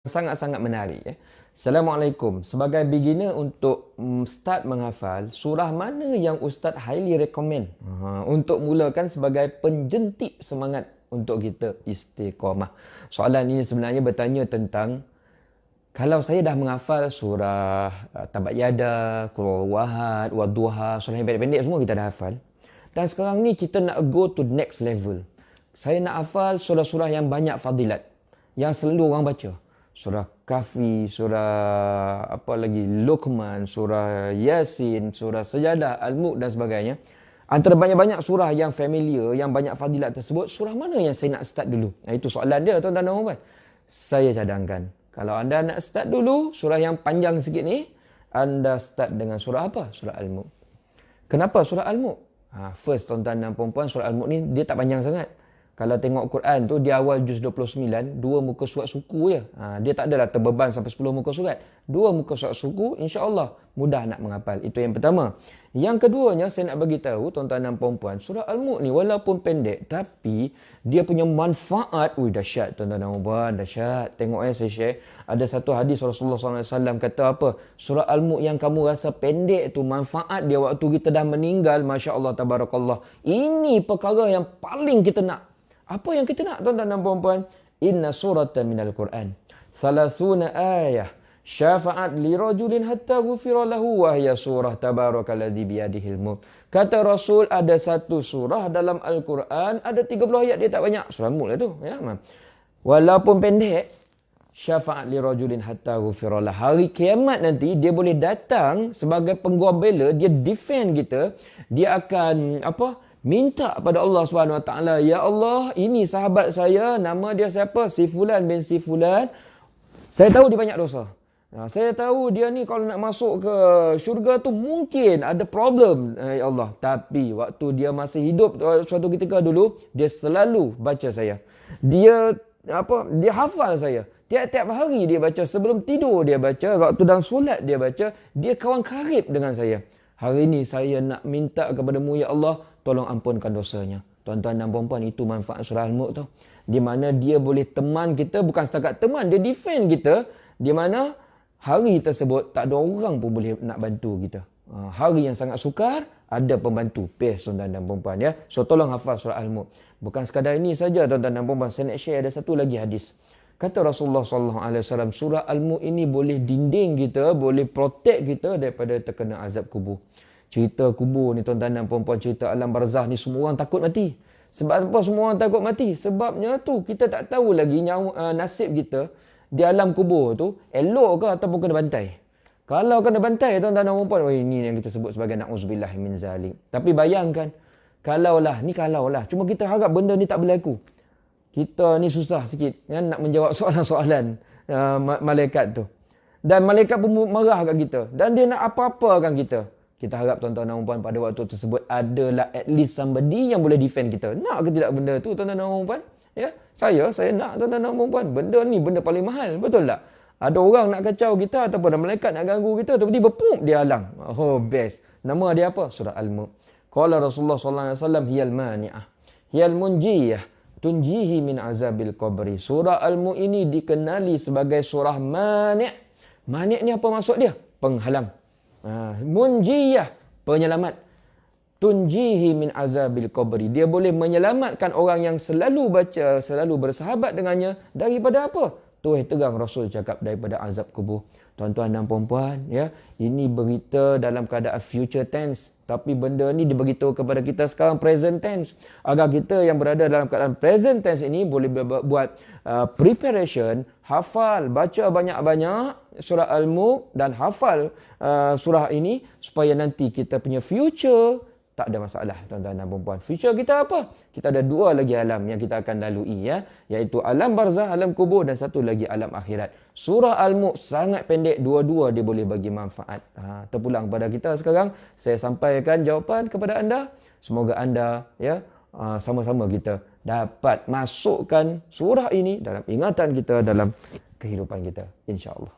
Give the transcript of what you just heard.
Sangat-sangat menarik. Assalamualaikum. Sebagai beginner untuk start menghafal, surah mana yang Ustaz highly recommend untuk mulakan sebagai penjentik semangat untuk kita istiqamah. Soalan ini sebenarnya bertanya tentang kalau saya dah menghafal surah Tabat Yada, Qul Huwallahu Wadduha, surah yang pendek-pendek semua kita dah hafal. Dan sekarang ni kita nak go to next level. Saya nak hafal surah-surah yang banyak fadilat, yang selalu orang baca. Surah Kahfi, surah apa lagi, Luqman, surah Yasin, surah Sajadah, Al-Mulk dan sebagainya. Antara banyak-banyak surah yang familiar, yang banyak fadilat tersebut, surah mana yang saya nak start dulu? Itu soalan dia, tuan-tuan dan puan. Saya cadangkan, kalau anda nak start dulu, surah yang panjang sikit ni, anda start dengan surah apa? Surah Al-Mulk. Kenapa surah Al-Mulk? First, tuan-tuan dan puan, surah Al-Mulk ni dia tak panjang sangat. Kalau tengok Quran tu, di awal juz 29, 2 muka surat suku je. Dia tak adalah terbeban sampai 10 muka surat. 2 muka surat suku, insya-Allah mudah nak menghafal. Itu yang pertama. Yang keduanya, saya nak bagi tahu tuan-tuan dan puan-puan, surah Al-Mulk ni walaupun pendek, tapi dia punya manfaat, dahsyat tuan-tuan dan puan, dahsyat. Tengok saya share. Ada satu hadis Rasulullah SAW kata apa? Surah Al-Mulk yang kamu rasa pendek tu, manfaat dia waktu kita dah meninggal, masya-Allah, tabarakallah. Ini perkara yang paling kita nak. Apa yang kita nak, tuan-tuan dan puan-puan? Inna suratan minal Quran. Salasuna ayah. Syafa'at li rajulin hatta ghufira lahu wa hiya surah tabarakalladzi biyadihil mulk. Kata Rasul, ada satu surah dalam Al-Quran, ada 30 ayat, dia tak banyak. Surah Mulk lah tu. Ya, walaupun pendek, syafa'at li rajulin hatta ghufira lahu. Hari kiamat nanti, dia boleh datang sebagai pengguam bela, dia defend kita, dia akan minta pada Allah Subhanahu Wa Taala, ya Allah, ini sahabat saya, nama dia siapa? Si Fulan bin Si Fulan. Saya tahu dia banyak dosa. Saya tahu dia ni kalau nak masuk ke syurga tu mungkin ada problem, ya Allah. Tapi waktu dia masih hidup suatu ketika dulu, dia selalu baca saya. Dia hafal saya. Tiap-tiap hari dia baca, sebelum tidur dia baca, waktu dalam solat dia baca, dia kawan karib dengan saya. Hari ini saya nak minta kepadamu, ya Allah, tolong ampunkan dosanya. Tuan-tuan dan puan-puan, itu manfaat surah Al-Mulk tu. Di mana dia boleh teman kita, bukan setakat teman, dia defend kita. Di mana hari tersebut tak ada orang pun boleh nak bantu kita. Hari yang sangat sukar, ada pembantu. Best, tuan-tuan dan puan-puan, ya. So tolong hafal surah Al-Mulk. Bukan sekadar ini saja, tuan-tuan dan puan-puan. Saya nak share ada satu lagi hadis. Kata Rasulullah SAW, surah Al-Mulk ini boleh dinding kita, boleh protect kita daripada terkena azab kubur. Cerita kubur ni, tuan-tuan dan puan-puan, cerita alam barzah ni, semua orang takut mati. Sebab apa semua orang takut mati? Sebabnya tu, kita tak tahu lagi nasib kita di alam kubur tu, elok ke ataupun kena bantai. Kalau kena bantai, tuan-tuan dan puan-puan, ini yang kita sebut sebagai na'uzubillah min zalik. Tapi bayangkan, kalaulah, cuma kita harap benda ni tak berlaku. Kita ni susah sikit nak menjawab soalan-soalan malaikat tu. Dan malaikat pun marah kat kita. Dan dia nak apa-apakan kita. Kita harap tuan-tuan dan puan pada waktu tersebut adalah at least somebody yang boleh defend kita. Nak ke tidak benda tu, tuan-tuan dan puan? Ya, saya nak, tuan-tuan dan puan. Benda ni benda paling mahal, betul tak? Ada orang nak kacau kita ataupun ada malaikat nak ganggu kita, tiba-tiba pum, dia halang. Oh, best. Nama dia apa? Surah Al-Mulk. Qala Rasulullah SAW, hiyal mani'ah, hiyal munjiyah, tunjihi min azabil qabri. Surah Al-Mulk ini dikenali sebagai surah mani'. Mani' ni apa maksud dia? Penghalang. Munjiyah, penyelamat. Tunjihi min azabil qabri. Dia boleh menyelamatkan orang yang selalu baca, selalu bersahabat dengannya daripada apa? Tuh terang Rasul cakap, daripada azab kubur. Tuan-tuan dan puan-puan, ya, ini berita dalam keadaan future tense. Tapi benda ni diberitahu kepada kita sekarang present tense. Agar kita yang berada dalam keadaan present tense ini boleh buat preparation, hafal, baca banyak-banyak surah Al-Mulk dan hafal surah ini supaya nanti kita punya future tak ada masalah, tuan-tuan dan puan-puan. Future kita apa? Kita ada 2 lagi alam yang kita akan lalui, ya, iaitu alam barzah, alam kubur, dan satu lagi alam akhirat. Surah Al-Mulk sangat pendek, dua-dua dia boleh bagi manfaat. Terpulang pada kita sekarang, saya sampaikan jawapan kepada anda. Semoga anda, ya, sama-sama kita dapat masukkan surah ini dalam ingatan kita, dalam kehidupan kita, insya-Allah.